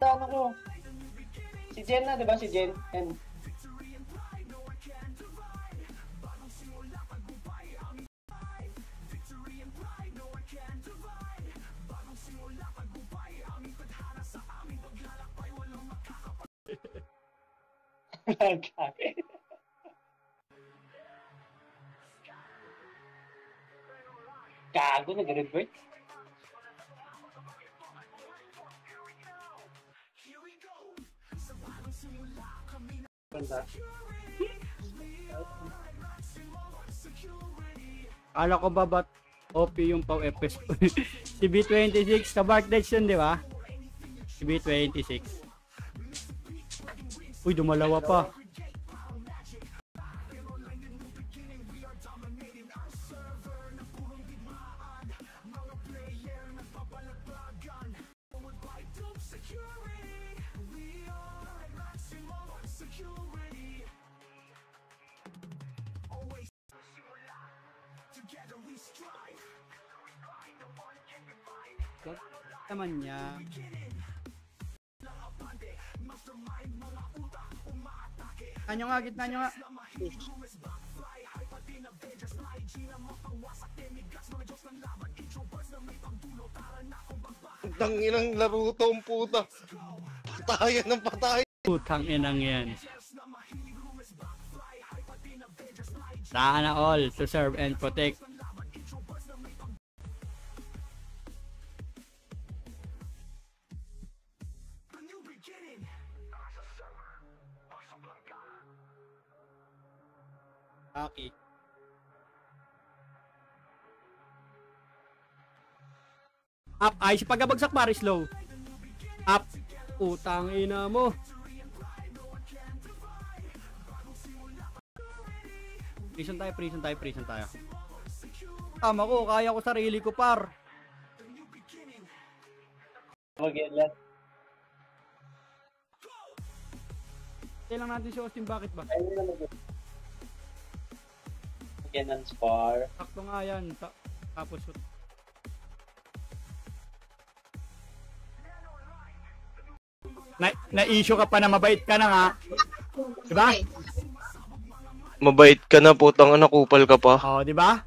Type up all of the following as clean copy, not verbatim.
Ano ko? Si Jen na, di ba? Si Jen. And... Gago, nag-revert. Kala ko ba ba't OP yung pau FS? Si B26 sa Bartlex yun, di ba? Si B26. Uy, dumalawa pa. Naman niya. Anyo nga, gitna nyo nga. Putang inang laro to ang puta. Patayan ng patayan. Putang inang yan. Sana all to serve and protect. Okay. Up, ay si pagkabagsak pare slow. Up. Utang ina mo. Prison tayo. Tama ko, kaya ko sarili ko par. Mag-inlet. Kailan natin si Austin, bakit ba? Ayun na mag-inlet. Ganun spar. Sakto nga yan. Tapos shoot. Na-issue ka pa na mabait ka na nga. Diba? Mabait ka na, putang anak, kupal ka pa. Oo, diba?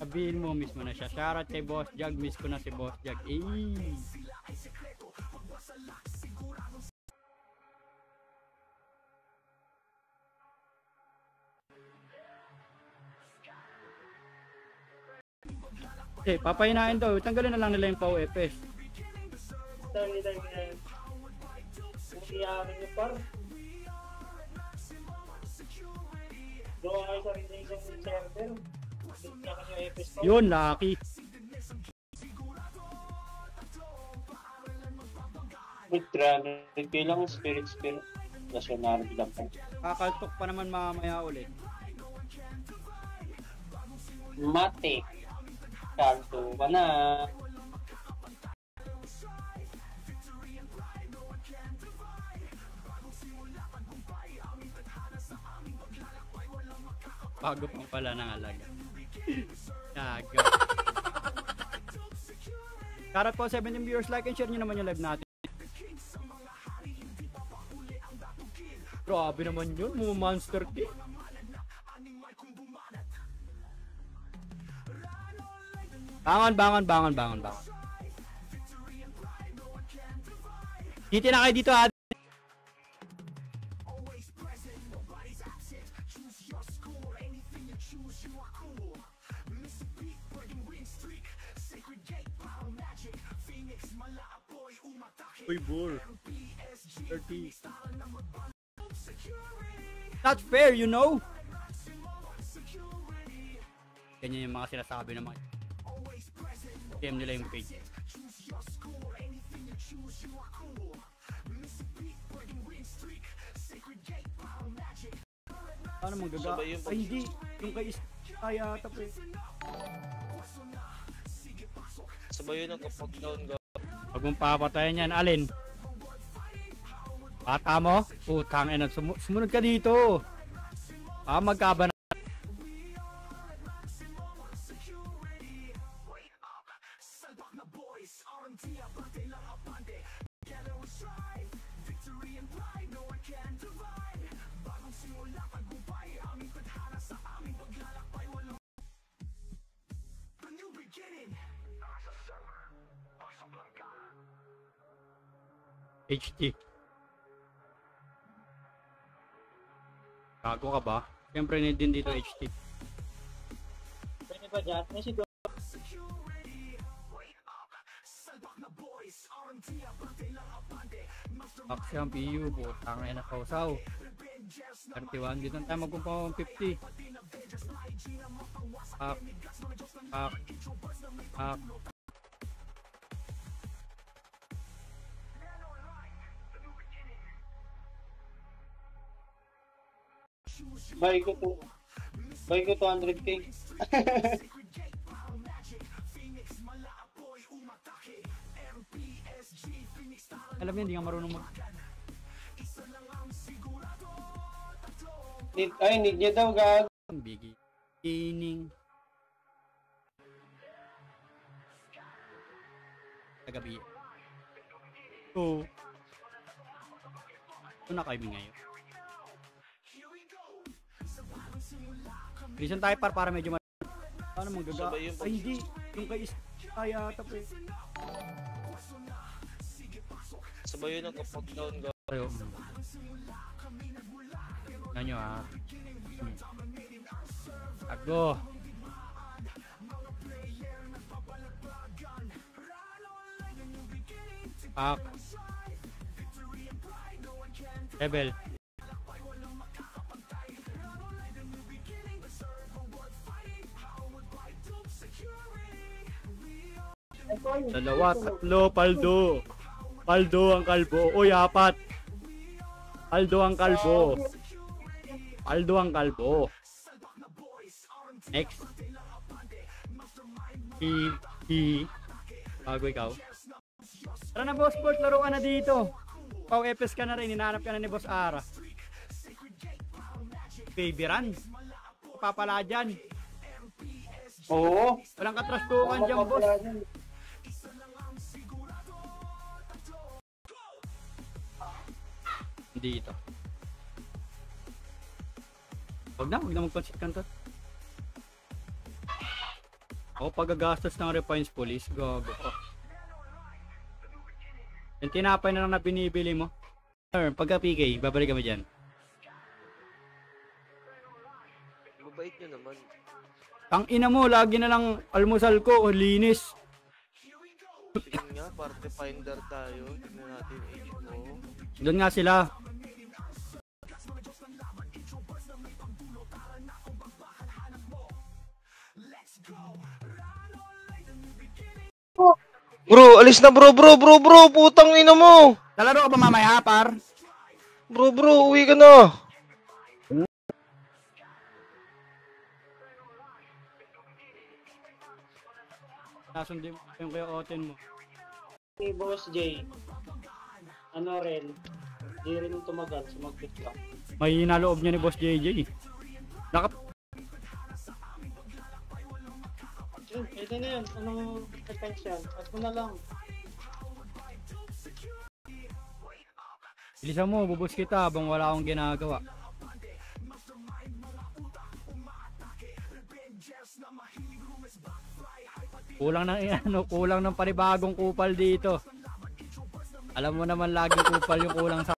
Sabihin mo, miss mo na siya. Shoutout kay Boss Jag, miss ko na si Boss Jag. Papahinain daw. Tanggalin na lang nila yung pau FS. Dami. Umiyakin niyo par. Gawa kayo sa rin isang server. Yun, lucky. With 300k lang spirit. Nationality lang pa. Kakaltok pa naman mamaya ulit. Mate. Kalto ka na. Bago pang pala ng alaga. Gago. Shoutout po 17 viewers, like and share nyo naman yung live natin. Grabe naman yun, mga monster king. Bangon. Dito na kayo dito ha. Uy, bur. 30. Not fair, you know? Ganyan yung mga sinasabi naman. PM nila yung page. Ano magaga? Ay hindi. Yung kay kaya tapos. Sabay yun ang kapag down ka. Huwag mong papatayan yan, alin? Bata mo? Putang ina, sumunod ka dito. Magkaban HT. Gago ka ba? Siyempre need din dito HT. Pwede ba dyan? May siguro. Aksi ang PU, butang ay nakausaw. 31, dito na tayo magpumpang 50. Pak. Pak. Pak. Buy ko 200k. Alam niya, hindi nga marunong mag... Need niya daw gag. Biggie. Ining. Tagabi. So, ito na kami ngayon. Reason tayo para medyo paano magaga? Ay hindi, yung kay kaya tapo eh. Sabay yun ang kapag down ga. Ayo. Nanyo ah. Ago. Pak. Rebel. Dalawa, tatlo, Paldo. Paldo ang kalbo. Uy, apat. Paldo ang kalbo. Paldo ang kalbo. Next. Bago ikaw. Tara na, Boss Sport. Laro ka na dito. Pau Epes ka na rin. Hinahanap ka na ni Boss Ara. Baby run. Papala dyan. Oo. Walang katrastukan dyan, boss. Dito. Huwag na magpansit kanto. Ako pagagastos ng refines police, gago ka. Yung tinapay na lang na binibili mo. Pagka PK, babalik kami dyan. Mabait nyo naman. Ang ina mo, lagi na lang almusal ko, linis. Tingin nga, parte finder tayo. Tingnan natin age mo. Doon nga sila. Bro, alis na bro, putang ina mo. Talaro ka ba mamaya, par? Bro, uwi ka na. Nasundin yung kaya oten mo. Ni Boss J. Ano rin. Di rin yung tumagal. Sumagpit lang. May hinaloob niya ni Boss JJ. Pwede na yun. Anong attention? At mo na lang. Bilisan mo, bubus kita habang wala akong ginagawa. Kulang ng panibagong kupal dito. Alam mo naman laging kupal yung kulang sa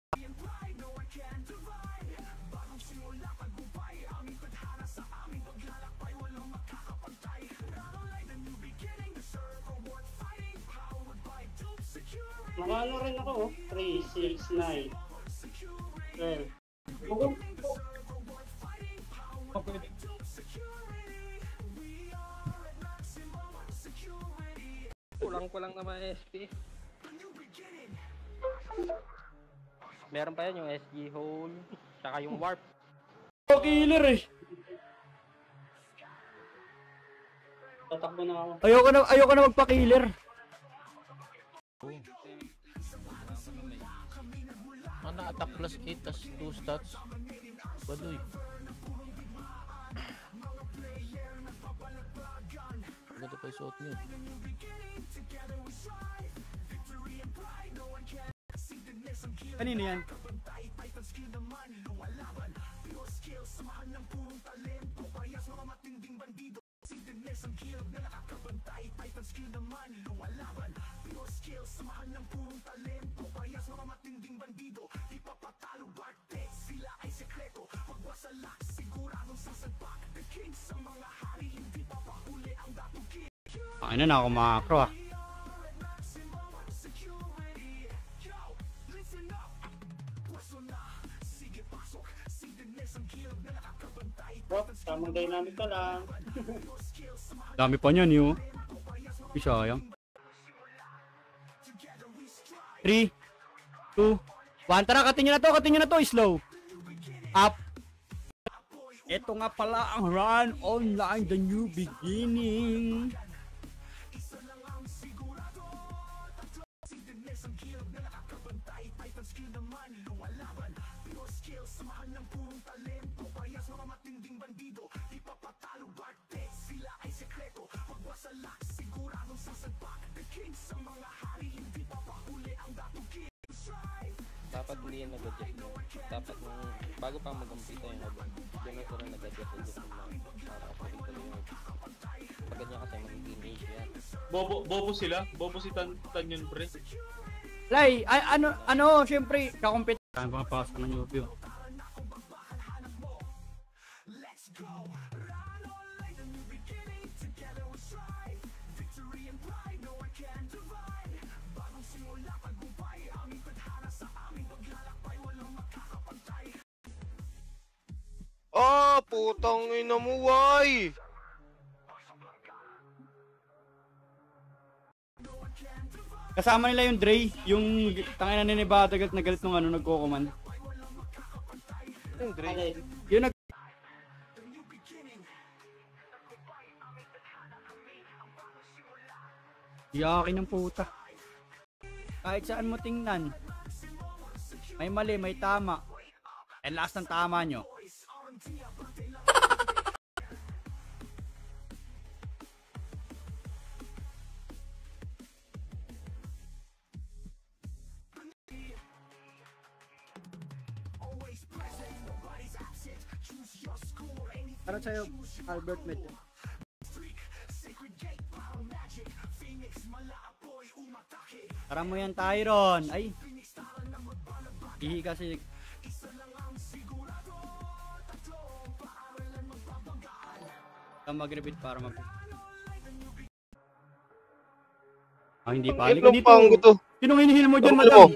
Nakalo rin ako, 3, 6, 9. 12. Kulang naman SP. Meron pa yan yung SG hole, tsaka yung warp. killer eh. Tatakbo na ako. Ayoko na magpa-killer. Mana attack plus 8 tas 2 stats. Baduy. Ganda pa isuot niyo. Kanino yan? Ano na ako makro ah. Bro, tamang dynamic ka lang. Dami pa niyan yun. Uy, sayang. 3, 2, 1. Tara, katin nyo na to. Slow. Up. Ito nga pala ang Run Online, the new beginning. Dapat hindi yan nag-adjust mo. Dapat nung bago pa mag-umpisa yung haba, doon na sila nag-adjust mo lang para kapag-ito yung pag ganyan kasi magiging age yan. Bobo sila. Bobo si Tan yun, pre. Lai, ano, syempre, kakumpit. Kaya mga pasok ng Yubio. Ah, putang ina mo, why? Kasama nila yung Dre, yung tangina ni Nevada galit na galit nung ano, nagko-command. Yung Dre. Alin? Yung nag... Yakin ng puta. Kahit saan mo tingnan. May mali, may tama. And last ng tama nyo. Para sa'yo, Albert Medyo. Tara mo yan, Tyron. Ay. Ihi kasi. Mag-repeat para mag... Ah, hindi pa. Halika dito. to. Sinong hinihil mo dyan, Ano madam?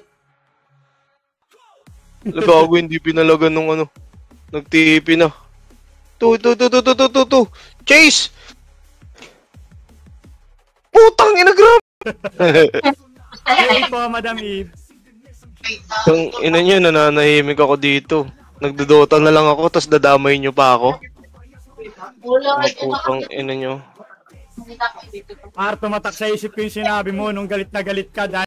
Lagago, hindi pinalagan nung ano. Nag-TP na. To. Chase! Putang ina, grab! Hey po, Madam Eve. Ang ina nyo, nananahimik ako dito. Nagdodota na lang ako, tas dadamay nyo pa ako. Mga putang ina nyo. Para tumatak sa isip ko yung sinabi mo nung galit na galit ka dahil...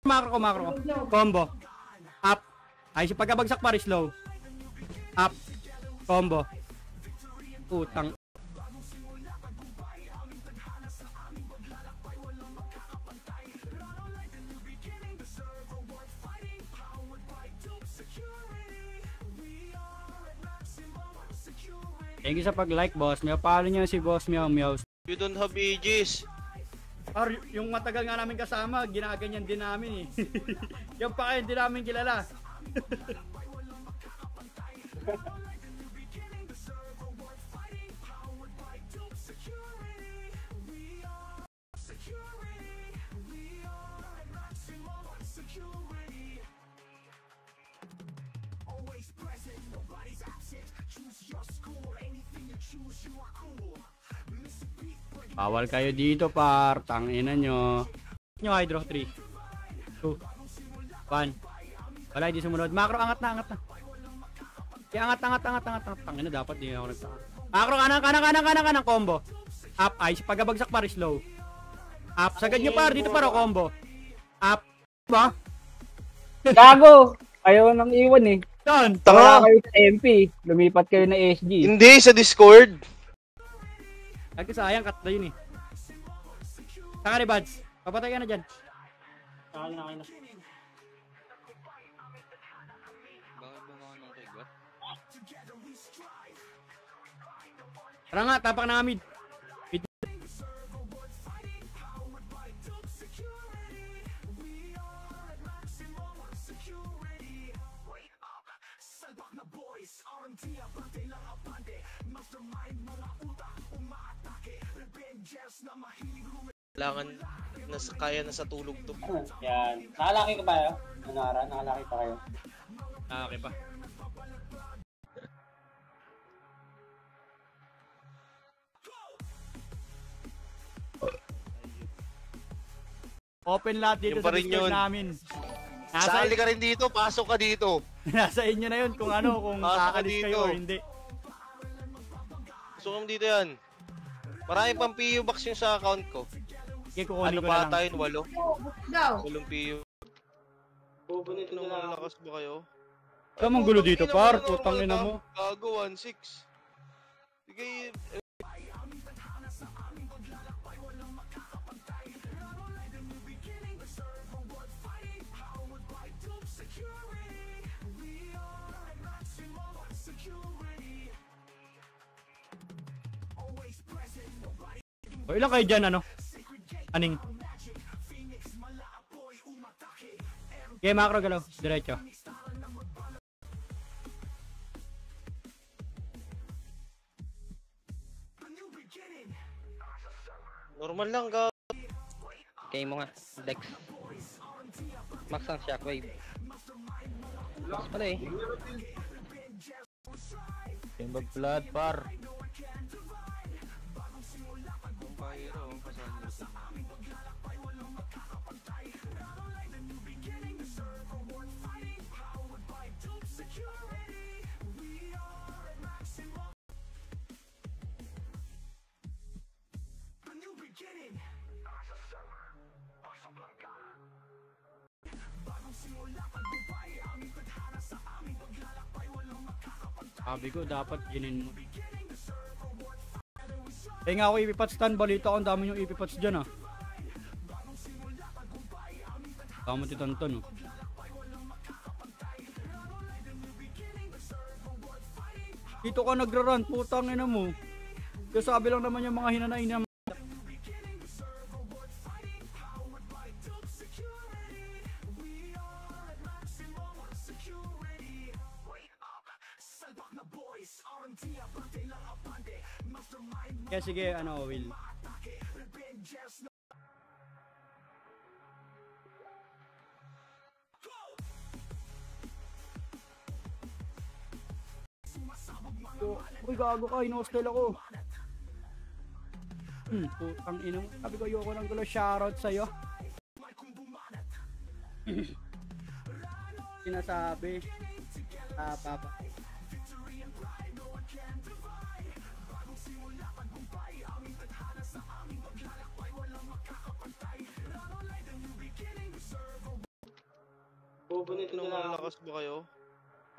Makro. Combo. Up. Ay, si pagkabagsak pa rin slow. Up. Combo. Putang. Thank you sa pag-like, boss. May follow niyo si Boss Meow Meow. You don't have ages. Or yung matagal nga namin kasama, ginaganyan din namin eh. Yung pa kayo, hindi namin kilala. Bawal kayo dito, par. Tangina nyo. Nyo, Hydro. 3, 2, 1. Wala, hindi sumunod. Macro, angat na. Kaya angat. Tangina, dapat di ako nagtaka. Macro, kanan, combo. Up, ice. Pagabagsak par, slow. Up, sagad nyo par. Dito par, combo. Up. Ba? Gago! Ayaw nang iwan eh. Saan? Wala Tanga! kayo sa MP. Lumipat kayo na SG. Hindi, sa Discord. Lagi sayang, cut na yun eh. Saka ni Bads. Papatay ka na dyan. Saka na kayo na. Bakit ba ako nang kay God? Tara nga, tapak na mid. Kailangan kaya na sa tulog to. Yan. Nakalaki ka ba yun? Ano ara? Nakalaki pa kayo? Ah, okay pa. Open lahat dito Yung pa sa rin Discord yun. namin. Sali ka rin dito, pasok ka dito. Nasa inyo na yun kung ano, kung Pasok ka kakalis kayo dito. or hindi. Pasok mo dito yan. Marami pang PU box yung sa account ko. Sige, kukunin Ano ko na pa lang. tayo? 8? Walong PU. Bubunit Ano na lang. malakas ba kayo? Kamang gulo dito, Putang ina par. normal Putang ina ka. mo. Gago, 1-6. Sige, O, ilan kayo dyan, ano? Aning? Okay, macro galaw. Diretso. normal lang, gago. Kaya mo nga, Dex. Max ang shockwave. Max pala eh. Timbag blood, par. Ang pahiro, ang pasalutan. Sabi ko, dapat ginin mo. Eh nga ako ipipat stand, balita ko ang dami yung ipipats dyan ah. Tama titanton oh. Dito ka nagra-run, putang ina mo. Kasabi lang naman yung mga hinanain na. Kaya sige, ano, Will. Uy, gago ka, in-hostel ako. Putang ina mo. Sabi ko, ayoko ng gulo, shoutout sa'yo. Sinasabi. Papa. Bubunit Ano na lang. malakas ba kayo?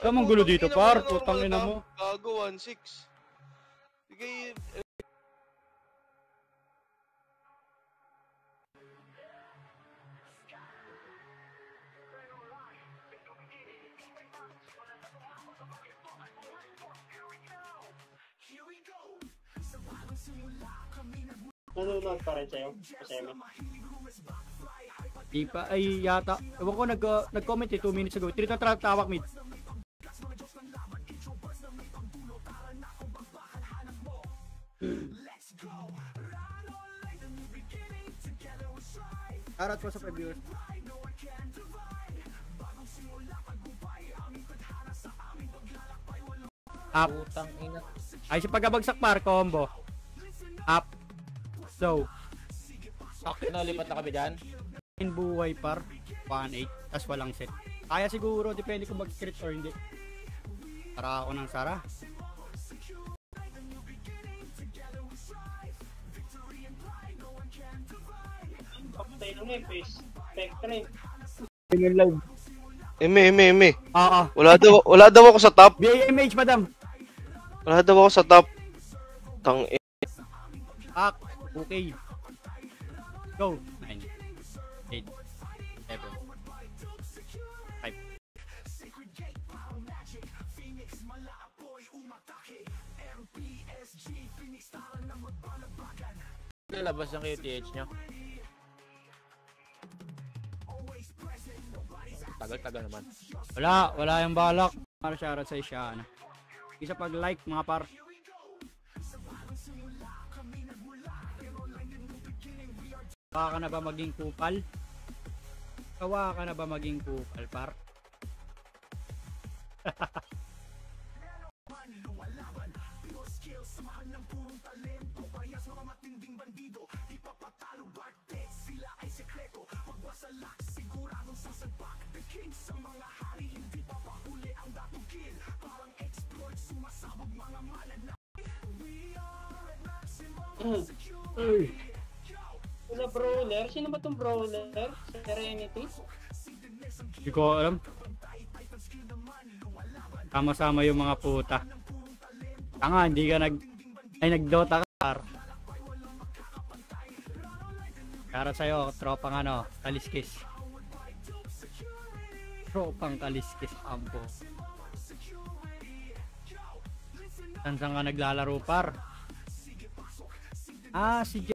Kamang gulo dito, par. Putang ina mo. Gago, 1-6. Sige, Nanonood pa rin sa'yo. Kasemi. Di pa, ay yata. Ewan ko, nag-comment eh, 2 minutes ago. Trinito tawak mid. Shoutout po sa 5 viewers. Up. Putang ina. Ay, si pagkabagsak par, combo. Up. So, Sakto na, lipat na kami dyan. in buhay par. 1-8. Tas walang set. Kaya siguro, depende kung mag-crit or hindi. Tara ako ng Sara. Pamatay ng Nepes. Spectre. Yun yung live. Eme. Oo. Wala daw ako sa top. BAMH, madam. Wala daw ako sa top. Okay. Go. 9, 8, 7, 5. Lalabas ng QTH nyo. Tagal-tagal naman. Wala yung balak. Para shoutout sa isya. Isa pag like mga par. Kawa ka na ba maging kupal? Kawa ka na ba maging kupal par? Wala brawler? Sino ba tong brawler? Serenity? Hindi ko alam. Sama-sama yung mga puta. Tanga, hindi ka nag-Dota ka par. Para sa'yo, tropang kaliskis. Tropang kaliskis, ampo. Saan ka naglalaro par? Si J.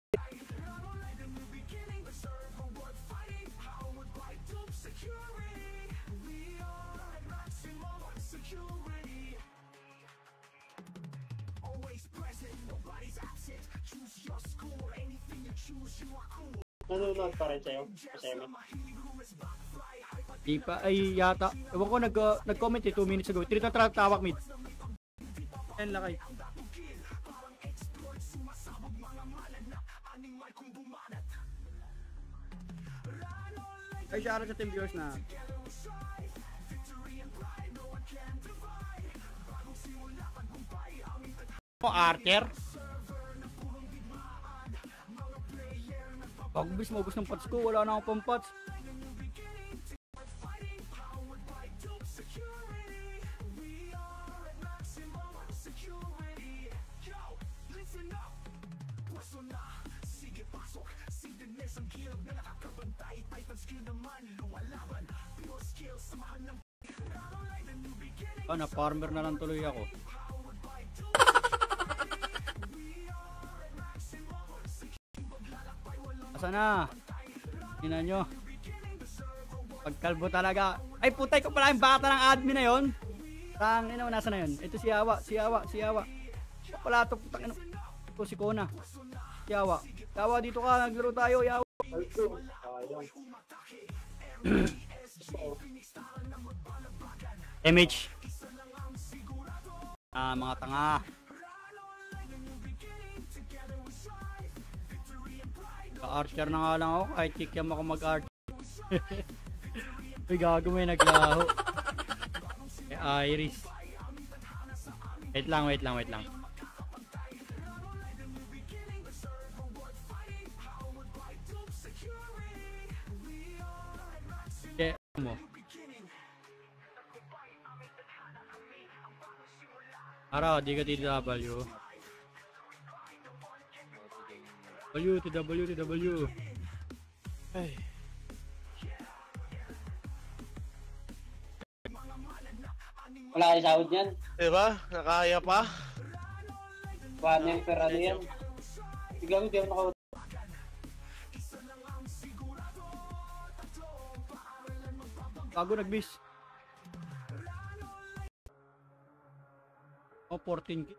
Nanonood pa rin sa'yo? Kasema? Di pa, ay yata. Ewan ko, nag-comment 2 minutes ago. Trito tawak mid. Yan lakay. Ay, shoutout sa team viewers na. Archer? Pagbis maubos ng pots ko, wala na akong pampots. Na farmer na lang tuloy ako. Asa na? Tingnan nyo. Pagkalbo talaga. Ay putay ko pala yung bata ng admin na yon. Tang ina, nasa na yun? Ito si Yawa. Wala to putang ina. Ito si Kona. Yawa. Yawa, dito ka, naglaro tayo, Yawa. MH. Mga tanga. Ka-archer na nga lang ako, kahit kikiam ako mag-archer. Uy, gago, may naglaho. Iris. Wait lang. Mo. Ara, di ka TW. TW. Ay. Wala kayo sahod yan? Diba? Nakaya pa? 1M per ano yan? Biglang hindi ako naka... Bago nag-bis. 14K.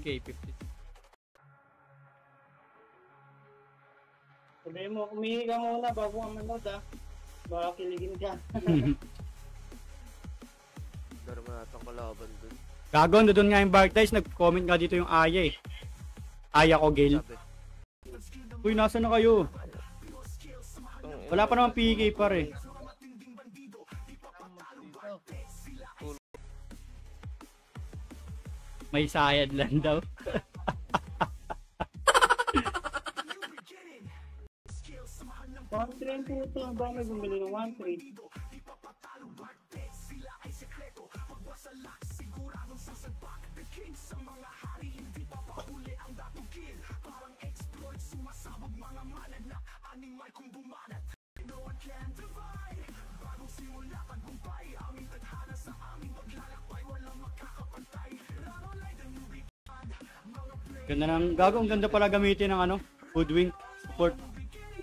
K 50. Sabi mo, umihi ka muna bago ang manood baka kiligin ka. Meron na natang kalaban dun. Gago, doon nga yung Bartize, nag-comment nga dito yung Aya eh. Aya ko, Gale. Uy, nasa na kayo? Wala pa naman PK pare. May sayad lang daw. One train po ito. Ba may bumili ng one train? Ganda ng gago, ang ganda pala gamitin ng ano, Woodwing support.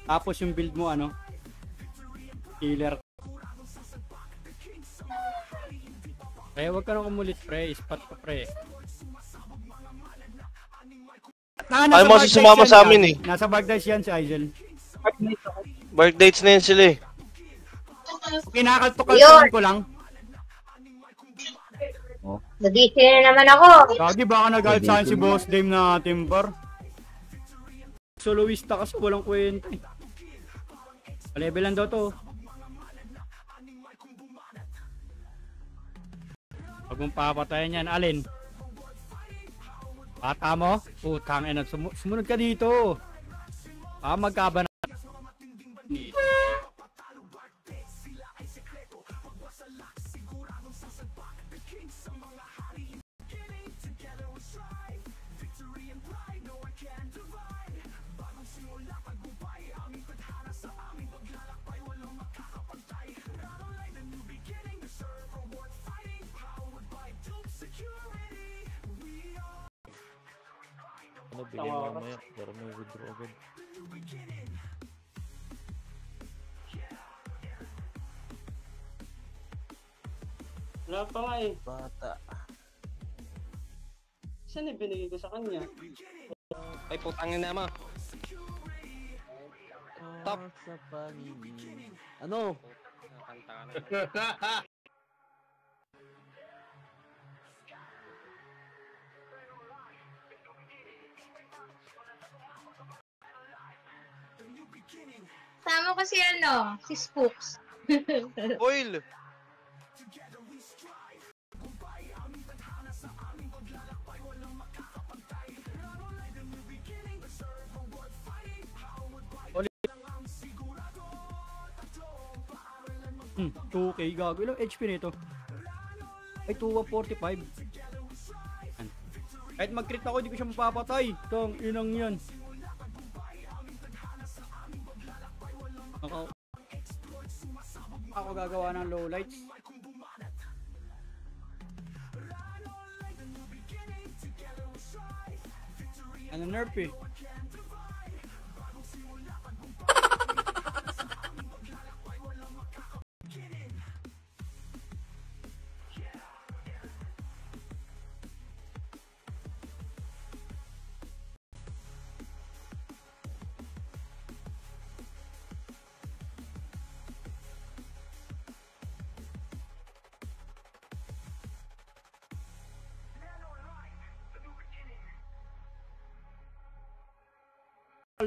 Tapos yung build mo ano, healer. Pre, wag ka nang kumulit pre, spot pa pre. Ay, mo kasi sumama sa amin eh. Nasa Baghdad yan si Aizel. Birthdates na yun sila eh. Kinakalto-kaltuhan ko lang. Nag-DC na naman ako. Gagi, baka nagalit sa akin si Boss Dame na Timber. Soloista kasi walang kwenta eh. Level lang daw to. Huwag mong papatayan yan, alin? Bata mo? Putang ina, sumunod ka dito. Magkaba na. Ano, bilhin mo mamaya para may withdraw agad. Wala pa nga eh. Bata. Saan yung binigay ko sa kanya? Ay, putangin na mo. Top. Sa pangingin. Ano? Nakanta ka na. Sama ko si ano, si Spooks. Oil! Hmm, 2K gago. Ilang HP nito? Ay, 245. Kahit mag-crit ako, hindi ko siya mapapatay. Tong inang yan. Ako gagawa ng low lights. Ano nerf eh?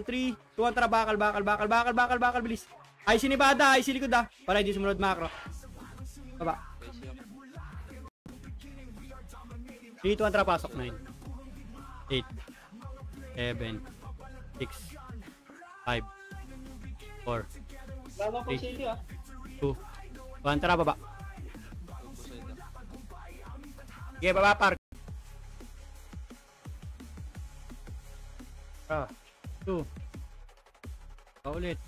Three, 2 tara, bakal, bilis. Ay, sinibada, ay silikod ah. Para hindi sumunod macro. Baba. 3, 2 tara, pasok. 9, 8, 7, 6, 5, 4, Lalo po city ah. 2, 1 tara, baba. Sige, baba, park. 2. Paulit.